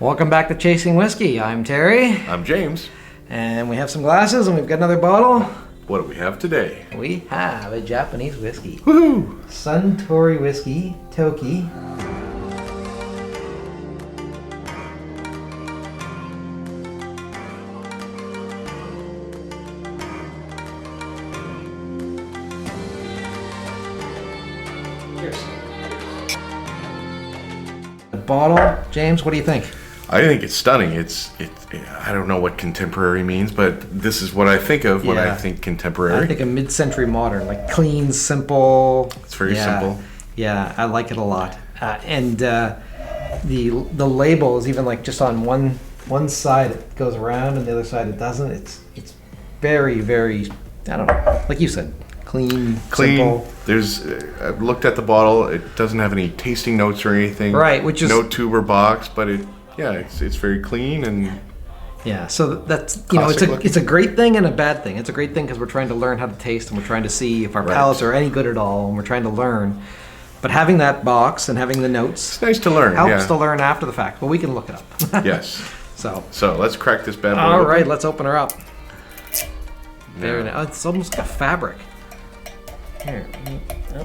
Welcome back to Chasing Whiskey. I'm Terry. I'm James. And we have some glasses and we've got another bottle. What do we have today? We have a Japanese whiskey. Woohoo! Suntory whiskey, Toki. Cheers. The bottle, James, what do you think? I think it's stunning. I don't know what contemporary means, but this is what I think of when I think contemporary. I think a mid-century modern, like clean, simple. It's very simple. Yeah, I like it a lot. And the label is even like just on one side it goes around and the other side it doesn't. It's very, very, I don't know, like you said, clean, simple. I've looked at the bottle. It doesn't have any tasting notes or anything. Right, which is no tube or box, but it's very clean and so that's it's a great thing and a bad thing. It's a great thing because we're trying to learn how to taste and we're trying to see if our palates are any good at all, and we're trying to learn. But having that box and having the notes, it's nice to learn. Helps to learn after the fact, but we can look it up. Yes. So let's crack this bad boy all open. right, let's open her up. Very nice. Oh, it's almost like a fabric. Here,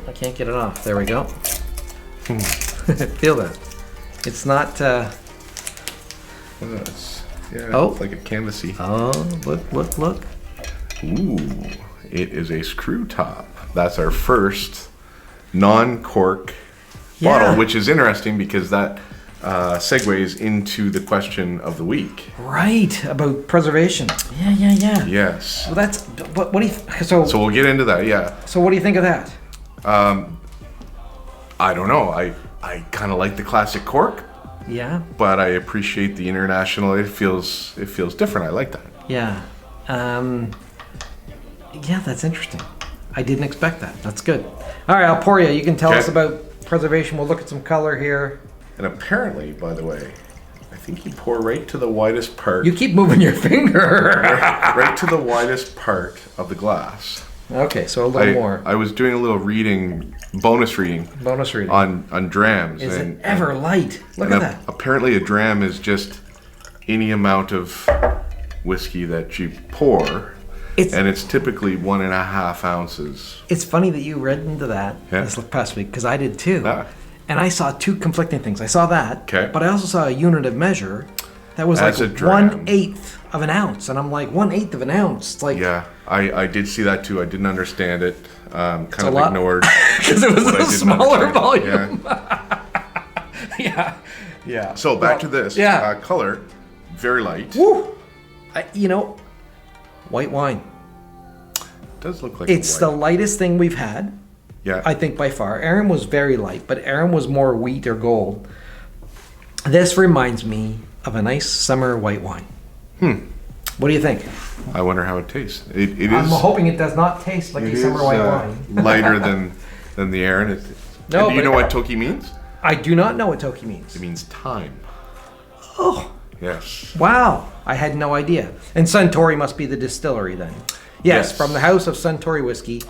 I can't get it off. There we go. Feel that. It's not. It's like a canvasy. Oh, look. Ooh, it is a screw top. That's our first non-cork bottle, which is interesting because that segues into the question of the week. Right, about preservation. Yeah. Yes. Well, that's. What do you? So we'll get into that. Yeah. So what do you think of that? I don't know. I kind of like the classic cork. Yeah. But I appreciate the international. It feels different. I like that. Yeah. Yeah, that's interesting. I didn't expect that. That's good. All right, I'll pour you. You can tell us about preservation. We'll look at some color here. And apparently, by the way, I think you pour right to the widest part. You keep moving your finger. right to the widest part of the glass. Okay, so a little more. I was doing a little bonus reading on drams. Is it ever light? Look at that. Apparently a dram is just any amount of whiskey that you pour, and it's typically 1.5 ounces. It's funny that you read into that this past week, because I did too. And I saw two conflicting things. I saw that, but I also saw a unit of measure that was like 1/8 of an ounce. And I'm like, 1/8 of an ounce? It's like... Yeah, I did see that too. I didn't understand it. Kind of ignored. Because it was a smaller volume. Yeah. So back to this. Color, very light. Woo! White wine. It does look like it's the lightest thing we've had. Yeah. I think by far. Aaron was very light, but Aaron was more wheat or gold. This reminds me of a nice summer white wine. What do you think? I wonder how it tastes. It I'm hoping it does not taste like a summer white wine. Lighter than the Aaron. Do you know what Toki means? I do not know what Toki means. It means time. Oh. Yes. Wow. I had no idea. And Suntory must be the distillery then. Yes, from the house of Suntory Whiskey,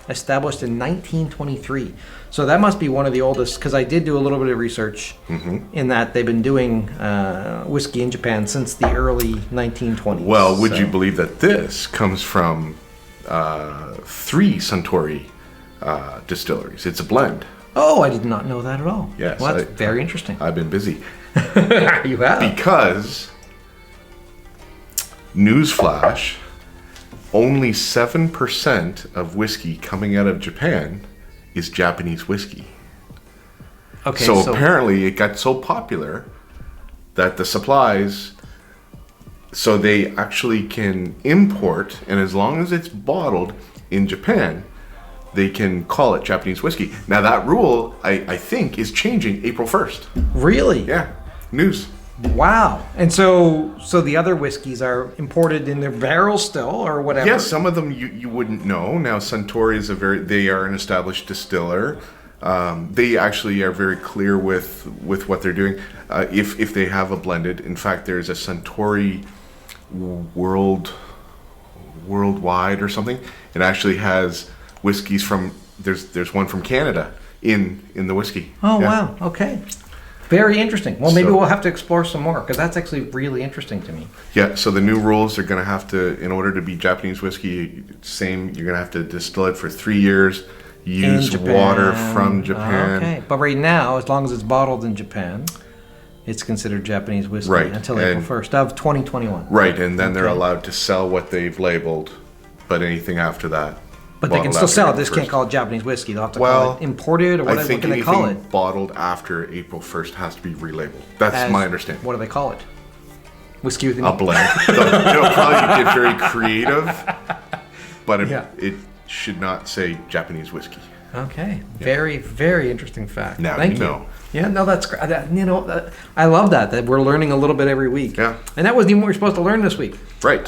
established in 1923. So that must be one of the oldest, because I did do a little bit of research in that they've been doing whiskey in Japan since the early 1920s. Well, would you believe that this comes from 3 Suntory distilleries? It's a blend. Oh, I did not know that at all. Yes. Well, that's very interesting. I've been busy. You have. Because, newsflash, only 7% of whiskey coming out of Japan is Japanese whiskey. Okay, so apparently it got so popular that the supplies, so they actually can import, and as long as it's bottled in Japan, they can call it Japanese whiskey. Now that rule, I think, is changing April 1st. Really? Yeah. News. Wow. And so the other whiskeys are imported in their barrels still, or whatever? Yes, some of them you wouldn't know. Now Suntory is they are an established distiller. They actually are very clear with what they're doing. If they have a blended, in fact, there's a Suntory worldwide or something. It actually has whiskeys from there's one from Canada in the whiskey. Oh wow. Okay. Very interesting. Well, maybe So- we'll have to explore some more because that's actually really interesting to me. Yeah, so the new rules are going to have to, in order to be Japanese whiskey, same, you're going to have to distill it for 3 years, use Japan. water from Japan. Okay, but right now, as long as it's bottled in Japan, it's considered Japanese whiskey Right, until and- April 1st of 2021. Right, and then they're Okay. allowed to sell what they've labeled, but anything after that. But they can bottled still after sell it. April They just can't 1st. call it Japanese whiskey. They'll have to Well, call it imported or I what think can they anything call it? bottled after April 1st has to be relabeled. That's As- my understanding. What do they call it? Whiskey with A blend. It'll probably get very creative, but Yeah. it should not say Japanese whiskey. Okay, very, very interesting fact. Now Thank you know. Yeah, no, that's great. I love that we're learning a little bit every week. Yeah. And that wasn't even what we were supposed to learn this week. Right.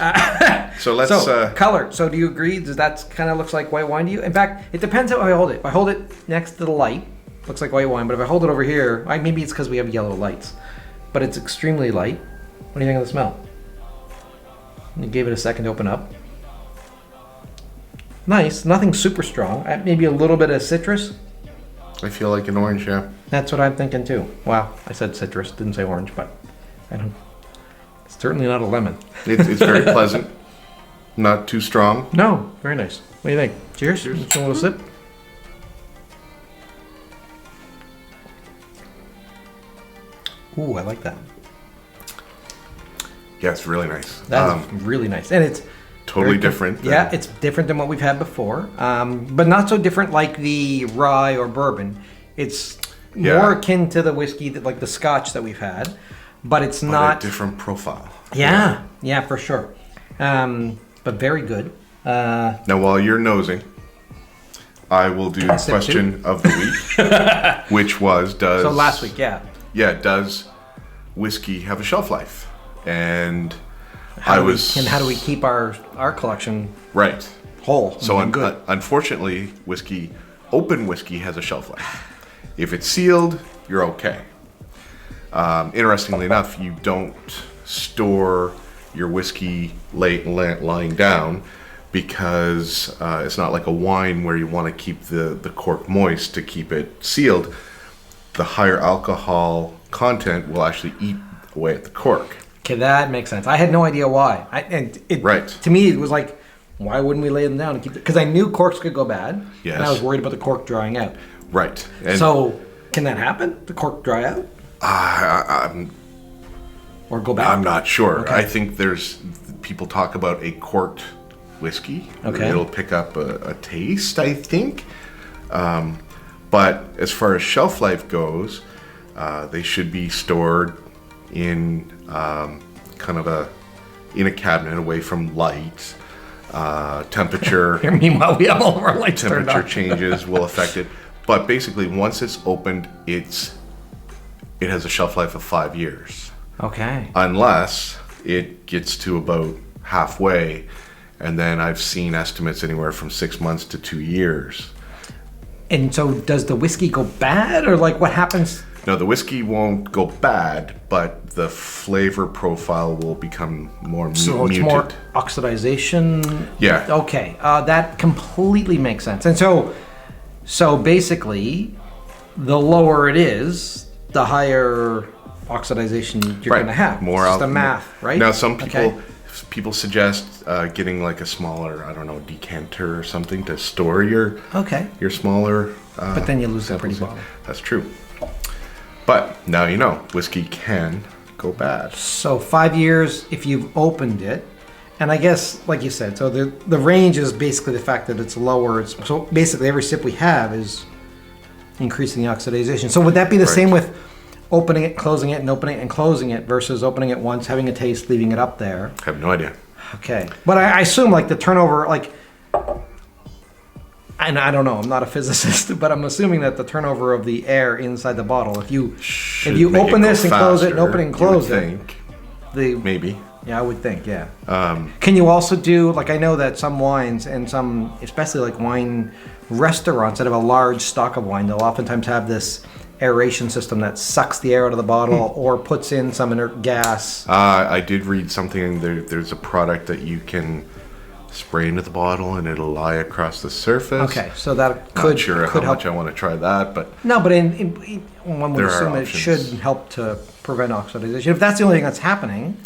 So let's. So color. So do you agree? Does that kind of looks like white wine to you? In fact, it depends how I hold it. If I hold it next to the light, looks like white wine. But if I hold it over here, maybe it's because we have yellow lights. But it's extremely light. What do you think of the smell? You gave it a second to open up. Nice. Nothing super strong. Maybe a little bit of citrus. I feel like an orange, yeah. That's what I'm thinking too. Wow, I said citrus, didn't say orange, but I don't. It's certainly not a lemon. It's very pleasant. Not too strong. No, very nice. What do you think? Cheers. Just a little sip. Ooh, I like that. Yeah, it's really nice. That's really nice, and it's Totally very different. than- Yeah, it's different than what we've had before, but not so different like the rye or bourbon. It's Yeah. more akin to the whiskey, like the scotch that we've had, but it's but not. a different profile. Yeah, for sure. But very good. Now, while you're nosing, I will do the Sip question of the week, which was does. So last week, yeah. Yeah, does whiskey have a shelf life? And How do we keep our collection right. whole? So and good. unfortunately, open whiskey has a shelf life. If it's sealed, you're okay. Interestingly enough, you don't store your whiskey lying down because it's not like a wine where you want to keep the cork moist to keep it sealed. The higher alcohol content will actually eat away at the cork. Okay, that makes sense. I had no idea why. Right. To me, it was like, why wouldn't we lay them down and keep it? Because I knew corks could go bad, Yes. and I was worried about the cork drying out. Right. And So, can that happen? The cork dry out or go back? I'm not sure. Okay. I think people talk about a corked whiskey. Okay. It'll pick up a taste, I think. But as far as shelf life goes, they should be stored in in a cabinet away from light. Temperature Meanwhile, we have all of our lights turned temperature on. changes will affect it. But basically, once it's opened, it has a shelf life of 5 years. Okay. Unless it gets to about halfway, and then I've seen estimates anywhere from 6 months to 2 years. And so, does the whiskey go bad, or like what happens? No, the whiskey won't go bad, but the flavor profile will become more So muted. it's more oxidization. Yeah. Okay, that completely makes sense. And so basically, the lower it is, the higher oxidization you're Right. going to have. More it's just al- the math, right? Now, some Okay. people suggest getting like a smaller, I don't know, decanter or something to store your Okay. smaller. But then you lose the pretty samples. bottle. That's true. But now you know, whiskey can go bad. So 5 years if you've opened it. And I guess, like you said, so the range is basically the fact that it's lower. So basically every sip we have is increasing the oxidization. So would that be the Right. same with opening it, closing it, and opening it and closing it versus opening it once, having a taste, leaving it up there? I have no idea. Okay. But I assume like the turnover, like, and I don't know, I'm not a physicist, but I'm assuming that the turnover of the air inside the bottle, if you Should you make it open go this and close it and faster, open it and you would close it, think. the Maybe. yeah, I would think, yeah. Can you also do, like, I know that some wines and some, especially like wine restaurants that have a large stock of wine, they'll oftentimes have this aeration system that sucks the air out of the bottle or puts in some inert gas. I did read something. There's a product that you can spray into the bottle and it'll lie across the surface. Okay, so that Not could sure could how help. much I want to try that, but No, but one would There are assume it options. should help to prevent oxidation. If that's the only thing that's happening,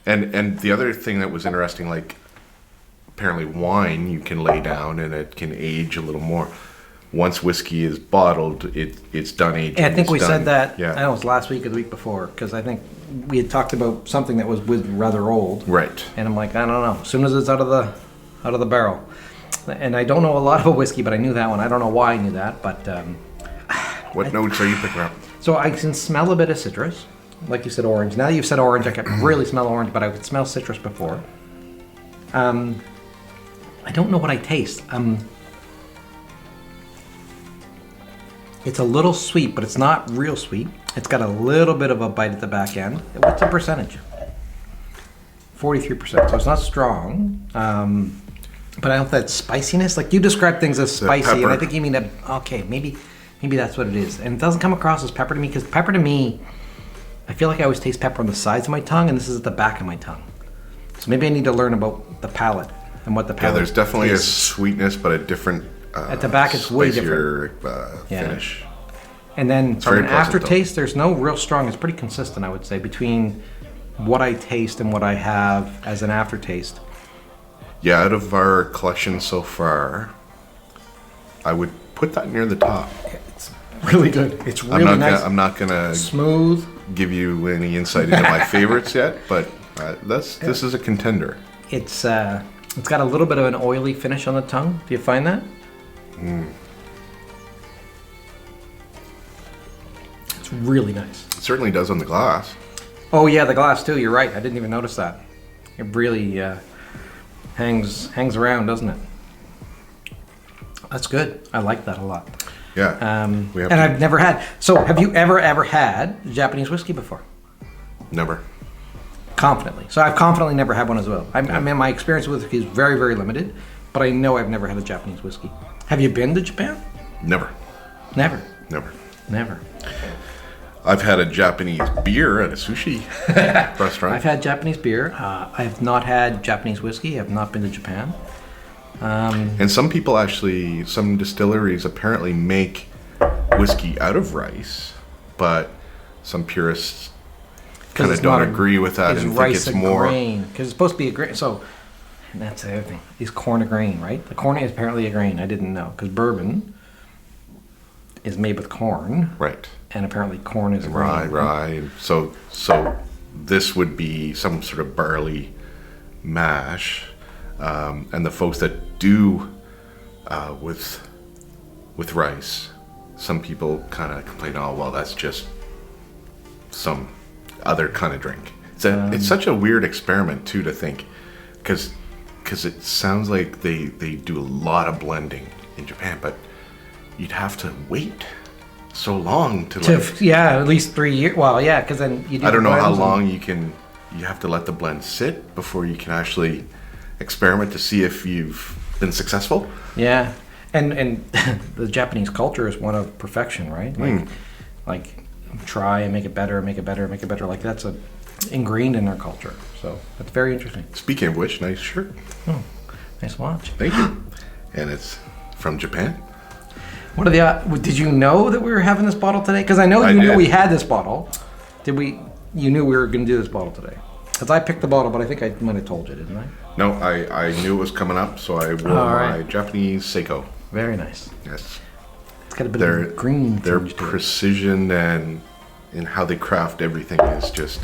and the other thing that was interesting, like apparently wine you can lay down and it can age a little more. Once whiskey is bottled, it's done aging. and I think It's we done. said that. Yeah. I don't know, it was last week or the week before, because I think we had talked about something that was rather old. Right. And I'm like, I don't know. As soon as it's out of the barrel, and I don't know a lot about whiskey, but I knew that one. I don't know why I knew that, but What notes are you picking up? so I can smell a bit of citrus, like you said, orange. Now you've said orange, I can really smell orange, but I could smell citrus before. I don't know what I taste. It's a little sweet, but it's not real sweet. It's got a little bit of a bite at the back end. What's the percentage? 43%. So it's not strong. But I don't know if that's spiciness. Like you describe things as spicy, and I pepper. think you mean that. Okay, maybe that's what it is. And it doesn't come across as pepper to me, because pepper to me, I feel like I always taste pepper on the sides of my tongue, and this is at the back of my tongue. So maybe I need to learn about the palate and what the Yeah, palate. there's definitely a is. sweetness, but a different. At the back, it's way spicier, Yeah. finish. And then from very an pleasant, aftertaste, there's no real strong. It's pretty consistent, I would say, between what I taste and what I have as an aftertaste. Yeah, out of our collection so far, I would put that near the top. It's really good. It's really nice. I'm not gonna Smooth. give you any insight into my favorites yet, but this is a contender. It's got a little bit of an oily finish on the tongue. Do you find that? It's really nice. It certainly does on the glass. Oh yeah, the glass too. You're right. I didn't even notice that. It really hangs around, doesn't it? That's good. I like that a lot. Yeah. We have to- I've never had. So, have you ever had Japanese whiskey before? Never. Confidently. So, I've confidently never had one as well. I mean, my experience with whiskey is very, very limited, but I know I've never had a Japanese whiskey. Have you been to Japan? Never. Never. Never. I've had a Japanese beer at a sushi restaurant. I've had Japanese beer. I have not had Japanese whiskey. I have not been to Japan. And some people actually, some distilleries apparently make whiskey out of rice, but some purists kind of don't agree with that and think it's more. Because it's supposed to be a grain. So, and that's the other thing. Is corn a grain, right? The corn is apparently a grain. I didn't know. Because bourbon is made with corn. Right. And apparently corn is a grain. Rye. So this would be some sort of barley mash. And the folks that do with rice, some people kind of complain, oh, well, that's just some other kind of drink. It's such a weird experiment, too, to think. Because it sounds like they do a lot of blending in Japan, but you'd have to wait so long to at least 3 years. Well, yeah, because then you do. I don't know how blends and- long you have to let the blend sit before you can actually experiment to see if you've been successful. Yeah, and the Japanese culture is one of perfection, right? Like try and make it better, make it better, make it better. Like that's ingrained in their culture. So that's very interesting. Speaking of which, nice shirt. Oh, nice watch. Thank you. And it's from Japan. What are the? Did you know that we were having this bottle today? Because I know you knew did. we had this bottle. Did we? You knew we were going to do this bottle today. Because I picked the bottle, but I think I might have told you, didn't I? No, I knew it was coming up, so I wore my Japanese Seiko. Very nice. Yes. It's got a bit of a green Their tinge to it. precision and in how they craft everything is just...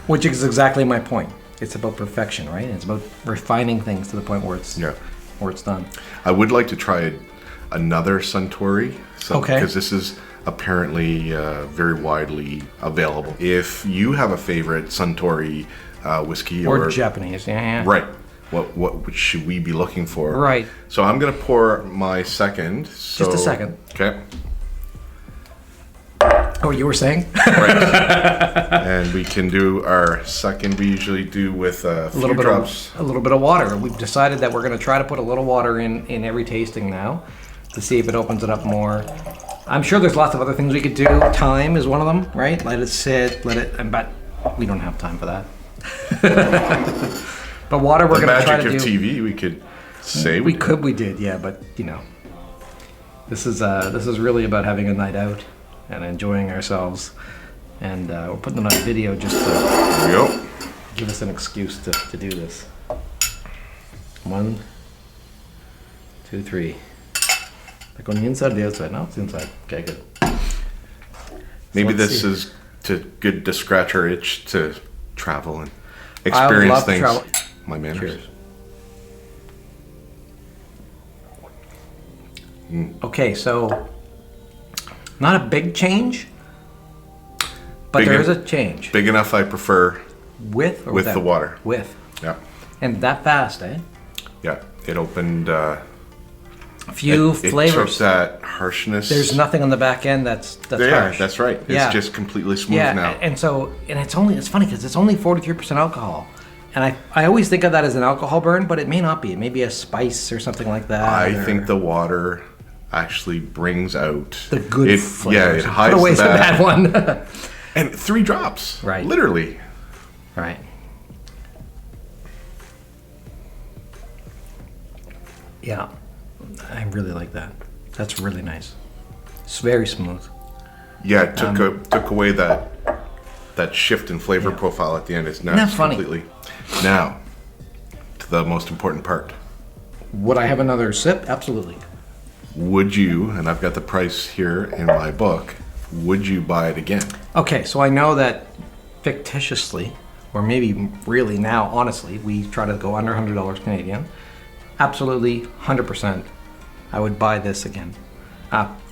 Which is exactly my point. It's about perfection, right? It's about refining things to the point where it's done. I would like to try another Suntory. Okay. Because this is apparently very widely available. If you have a favorite Suntory whiskey Or Japanese, yeah. Right. What should we be looking for? Right. So I'm going to pour my second. Just a second. Okay. Oh, you were saying? Right. And we can do our second. We usually do with a few drops. A little bit of water. We've decided that we're going to try to put a little water in every tasting now to see if it opens it up more. I'm sure there's lots of other things we could do. Time is one of them, right? Let it sit, but we don't have time for that. But water, we're The going to try to magic do. of TV, we could Say We did, yeah, but you know, this is really about having a night out and enjoying ourselves, and we're putting it on video just to There we go. give us an excuse to do this. 1, 2, 3. Like on the inside, the outside. No, it's inside. Okay, good. Maybe let's this see. is good to scratch our itch to travel and I would experience love to things. travel. My manners. Cheers. Okay, so not a big change, but Big there en- is a change. Big enough I prefer With or with without? the water. With. Yeah. And that fast, eh? Yeah. It opened A few it flavors. took that harshness. There's nothing on the back end that's yeah, harsh. that's right. It's Yeah. just completely smooth Yeah, now. and it's funny because it's only 43% alcohol. And I always think of that as an alcohol burn, but it may not be. It may be a spice or something like that. I or think the water actually brings out the good it, flavors. Yeah, it hides Put away the the bad. bad one. And 3 drops. Right. Literally. Right. Yeah, I really like that. That's really nice. It's very smooth. Yeah, it took away that shift in flavor Yeah. profile at the end. It's now Isn't that funny? completely. Now, to the most important part. Would I have another sip? Absolutely. Would you, and I've got the price here in my book, would you buy it again? Okay, so I know that fictitiously, or maybe really now, honestly, we try to go under $100 Canadian. Absolutely, 100%, I would buy this again.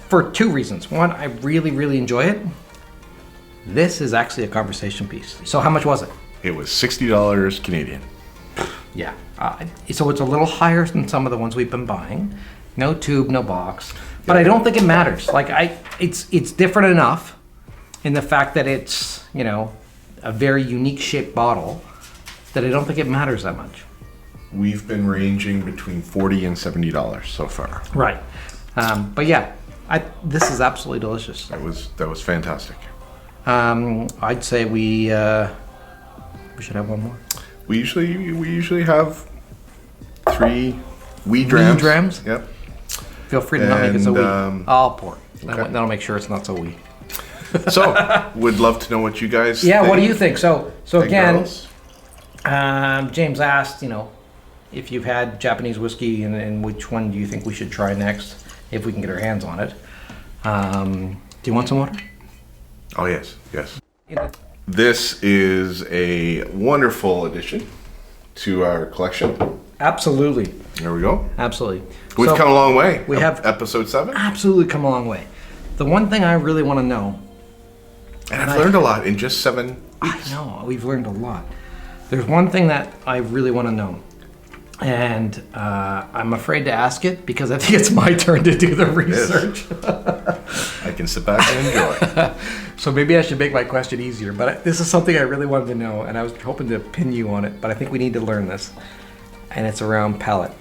For 2 reasons. One, I really, really enjoy it. This is actually a conversation piece. So how much was it? It was $60 Canadian. Yeah. So it's a little higher than some of the ones we've been buying. No tube, no box. But I don't think it matters. Like it's different enough in the fact that it's, you know, a very unique shaped bottle that I don't think it matters that much. We've been ranging between $40 and $70 so far. Right. But yeah, this is absolutely delicious. That was fantastic. I'd say we should have one more. We usually have 3 wee drams. drams? Yep. Feel free to not make it so And, wee. I'll pour it. okay. That'll make sure it's not so wee. So, would love to know what you guys Yeah, think. what do you think? So Hey, again, girls. James asked, you know, if you've had Japanese whiskey and which one do you think we should try next, if we can get our hands on it. Do you want some water? Oh, yes, yes. Yeah. This is a wonderful addition to our collection. Absolutely. There we go. Absolutely. We've So, come a long way. we have- episode 7. absolutely come a long way. The one thing I really want to know, And I've learned a lot in just 7 I weeks. know, we've learned a lot. There's one thing that I really want to know. And I'm afraid to ask it because I think it's my turn to do the research. I can sit back and enjoy. So maybe I should make my question easier. But this is something I really wanted to know, and I was hoping to pin you on it. But I think we need to learn this. And it's around palate.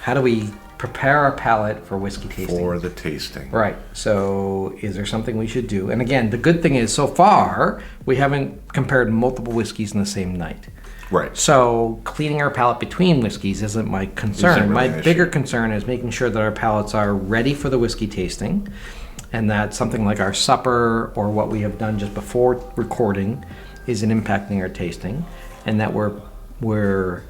How do we prepare our palate for whiskey tasting? For the tasting. Right. So is there something we should do? And again, the good thing is so far, we haven't compared multiple whiskeys in the same night. Right. So cleaning our palate between whiskeys isn't my concern. Isn't really My an bigger issue. concern is making sure that our palates are ready for the whiskey tasting, and that something like our supper or what we have done just before recording isn't impacting our tasting, and that we're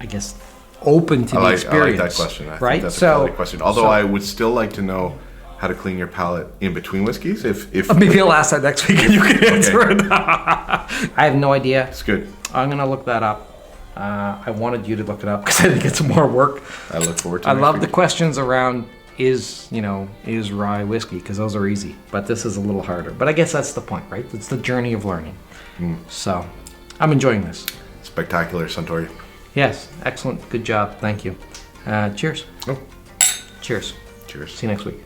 I guess open to I the like experience. that question. I right? think that's a So quality question. Although I would still like to know how to clean your palate in between whiskeys. If maybe I'll ask that next week and you can answer it. I have no idea. it's good. I'm gonna look that up. I wanted you to look it up because I think it's more work. I look forward to I next love the week. questions around is rye whiskey because those are easy, but this is a little harder. But I guess that's the point, right? It's the journey of learning. So I'm enjoying this. Spectacular, Suntory. Yes, excellent. Good job. Thank you. Cheers. Oh, Cheers. cheers. See you next week.